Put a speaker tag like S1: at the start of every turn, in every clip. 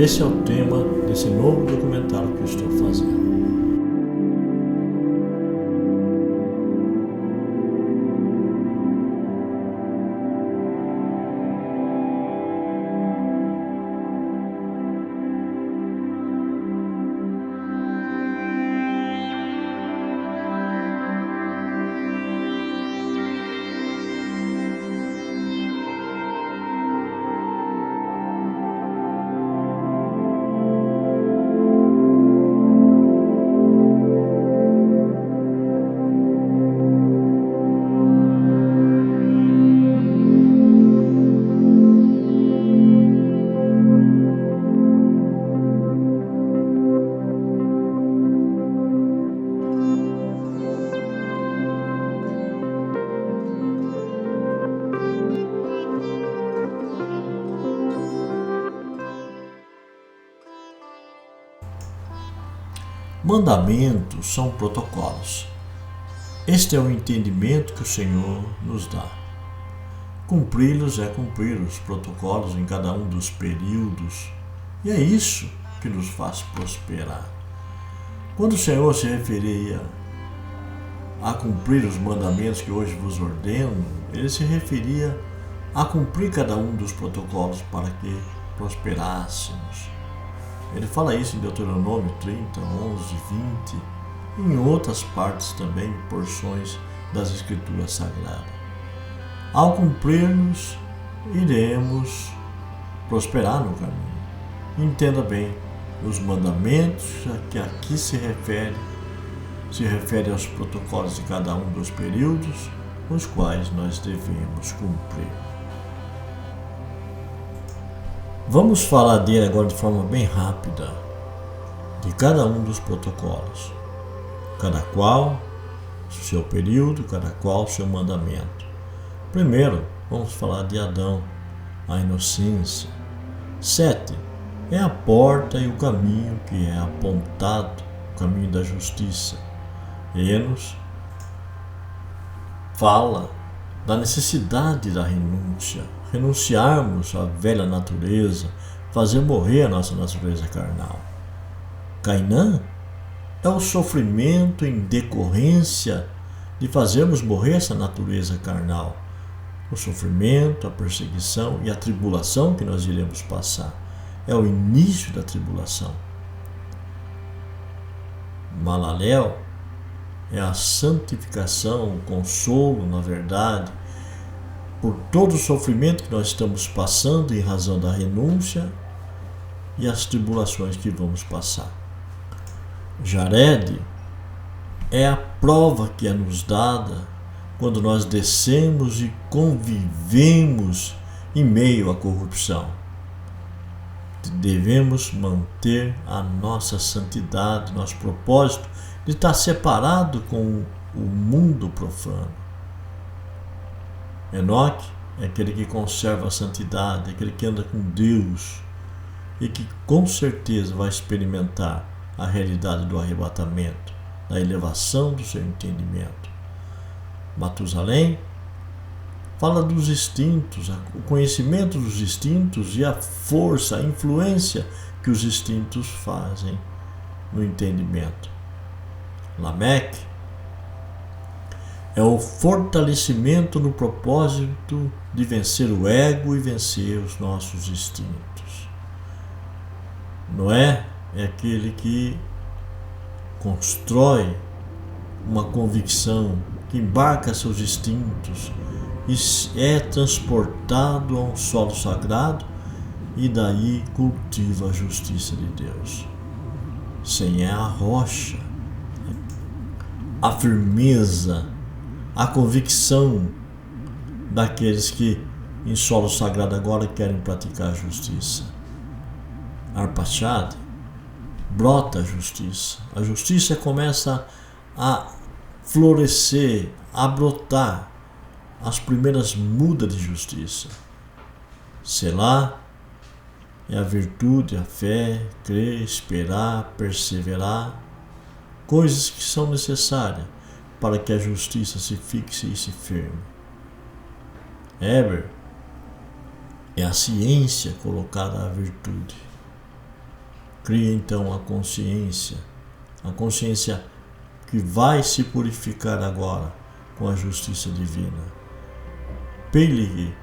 S1: Esse é o tema desse novo documentário que eu estou fazendo. Mandamentos são protocolos. Este é o entendimento que o Senhor nos dá. Cumpri-los é cumprir os protocolos em cada um dos períodos, e é isso que nos faz prosperar. Quando o Senhor se referia a cumprir os mandamentos que hoje vos ordeno, ele se referia a cumprir cada um dos protocolos para que prosperássemos. Ele fala isso em Deuteronômio 30, 11, 20 e em outras partes também, porções das Escrituras Sagradas. Ao cumprir-nos, iremos prosperar no caminho. Entenda bem, os mandamentos a que aqui se refere aos protocolos de cada um dos períodos, os quais nós devemos cumprir. Vamos falar dele agora de forma bem rápida, de cada um dos protocolos, cada qual seu período, cada qual seu mandamento. Primeiro, vamos falar de Adão, a inocência. 7. É a porta e o caminho que é apontado, o caminho da justiça. Enos fala da necessidade da renúncia, renunciarmos à velha natureza, fazer morrer a nossa natureza carnal. Cainã é o sofrimento em decorrência de fazermos morrer essa natureza carnal, o sofrimento, a perseguição e a tribulação que nós iremos passar. É o início da tribulação. Malaléu é a santificação, o consolo, na verdade, por todo o sofrimento que nós estamos passando em razão da renúncia e as tribulações que vamos passar. Jared é a prova que é nos dada quando nós descemos e convivemos em meio à corrupção. Devemos manter a nossa santidade, nosso propósito de estar separado com o mundo profano. Enoque é aquele que conserva a santidade, aquele que anda com Deus e que com certeza vai experimentar a realidade do arrebatamento, da elevação do seu entendimento. Matusalém fala dos instintos, o conhecimento dos instintos e a força, a influência que os instintos fazem no entendimento. Lameque é o fortalecimento no propósito de vencer o ego e vencer os nossos instintos. Noé é aquele que constrói uma convicção, que embarca seus instintos e é transportado a um solo sagrado e daí cultiva a justiça de Deus. Sem a rocha, a firmeza, a convicção daqueles que em solo sagrado agora querem praticar a justiça. Arpachad brota a justiça. A justiça começa a florescer, a brotar as primeiras mudas de justiça. Selá é a virtude, a fé, crer, esperar, perseverar, coisas que são necessárias para que a justiça se fixe e se firme. Eber é a ciência colocada à virtude. Cria então a consciência que vai se purificar agora com a justiça divina. Peilige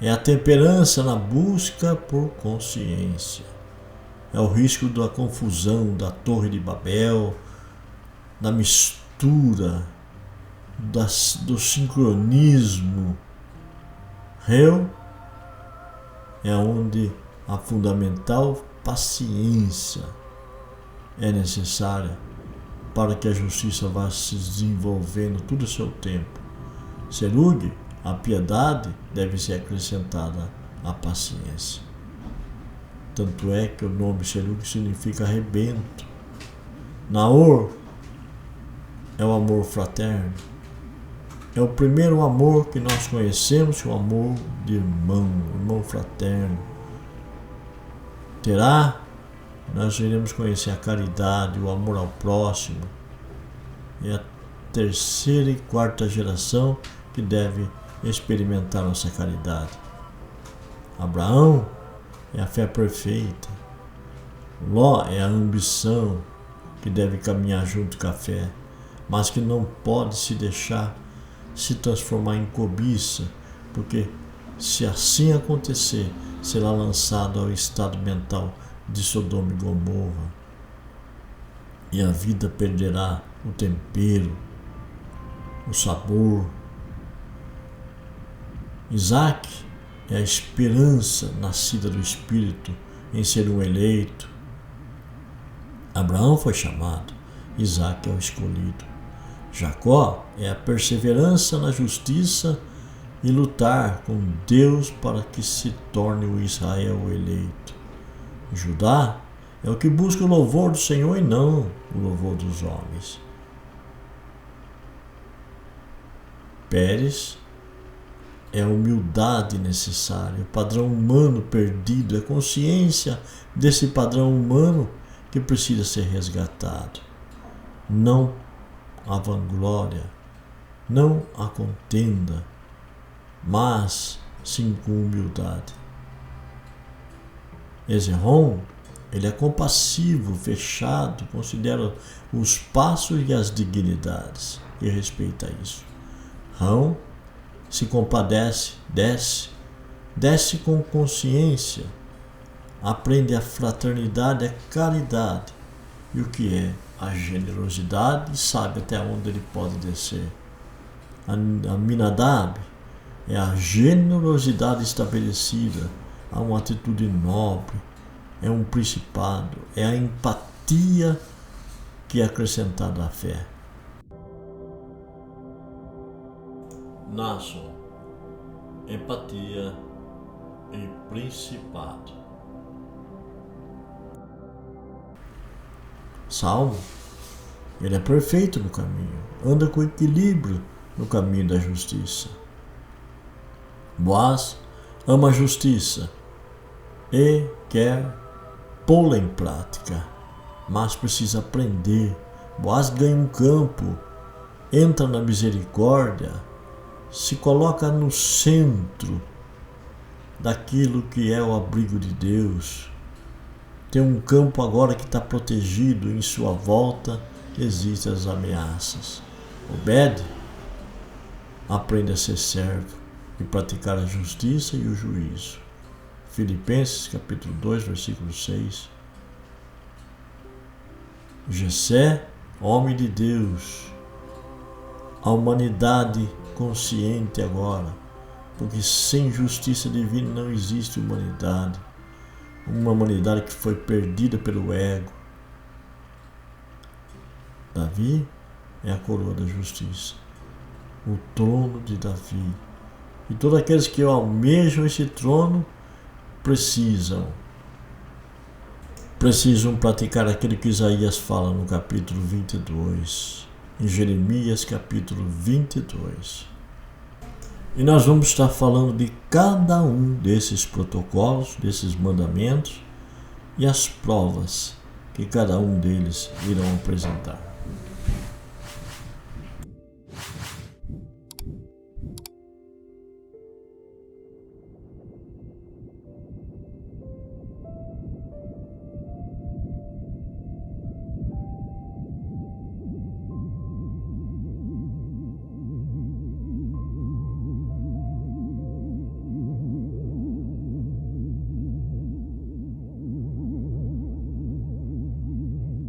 S1: é a temperança na busca por consciência. É o risco da confusão, da Torre de Babel, da mistura, do sincronismo. Réu é onde a fundamental paciência é necessária para que a justiça vá se desenvolvendo tudo o seu tempo. Serug, a piedade deve ser acrescentada à paciência. Tanto é que o nome Serug significa rebento. Naor é o amor fraterno. É o primeiro amor que nós conhecemos, o amor de irmão fraterno. Terá, nós iremos conhecer a caridade, o amor ao próximo. É a terceira e quarta geração que deve experimentar nossa caridade. Abraão é a fé perfeita. Ló é a ambição que deve caminhar junto com a fé, mas que não pode se deixar se transformar em cobiça, porque se assim acontecer, será lançado ao estado mental de Sodoma e Gomorra, e a vida perderá o tempero, o sabor. Isaac é a esperança nascida do Espírito em ser um eleito. Abraão foi chamado, Isaac é o escolhido. Jacó é a perseverança na justiça e lutar com Deus para que se torne o Israel eleito. Judá é o que busca o louvor do Senhor e não o louvor dos homens. Pérez é a humildade necessária, o padrão humano perdido, é consciência desse padrão humano que precisa ser resgatado. Não a vanglória, não a contenda, mas sim com humildade. Ezerrom, ele é compassivo, fechado, considera os passos e as dignidades e respeita isso. Rão se compadece, desce com consciência, aprende a fraternidade, a caridade e o que é a generosidade, sabe até onde ele pode descer. Aminadab é a generosidade estabelecida, há uma atitude nobre, é um principado, é a empatia que é acrescentada à fé. Naasson, empatia e principado. Salmo, ele é perfeito no caminho, anda com equilíbrio no caminho da justiça. Boaz ama a justiça e quer pô-la em prática, mas precisa aprender. Boaz ganha um campo, entra na misericórdia, se coloca no centro daquilo que é o abrigo de Deus. Tem um campo agora que está protegido, em sua volta existem as ameaças. Obed aprende a ser servo e praticar a justiça e o juízo. Filipenses capítulo 2, versículo 6. Jessé, homem de Deus, a humanidade consciente agora, porque sem justiça divina não existe humanidade. Uma humanidade que foi perdida pelo ego. Davi é a coroa da justiça, o trono de Davi. E todos aqueles que almejam esse trono precisam praticar aquilo que Isaías fala no capítulo 22, em Jeremias capítulo 22. E nós vamos estar falando de cada um desses protocolos, desses mandamentos e as provas que cada um deles irão apresentar.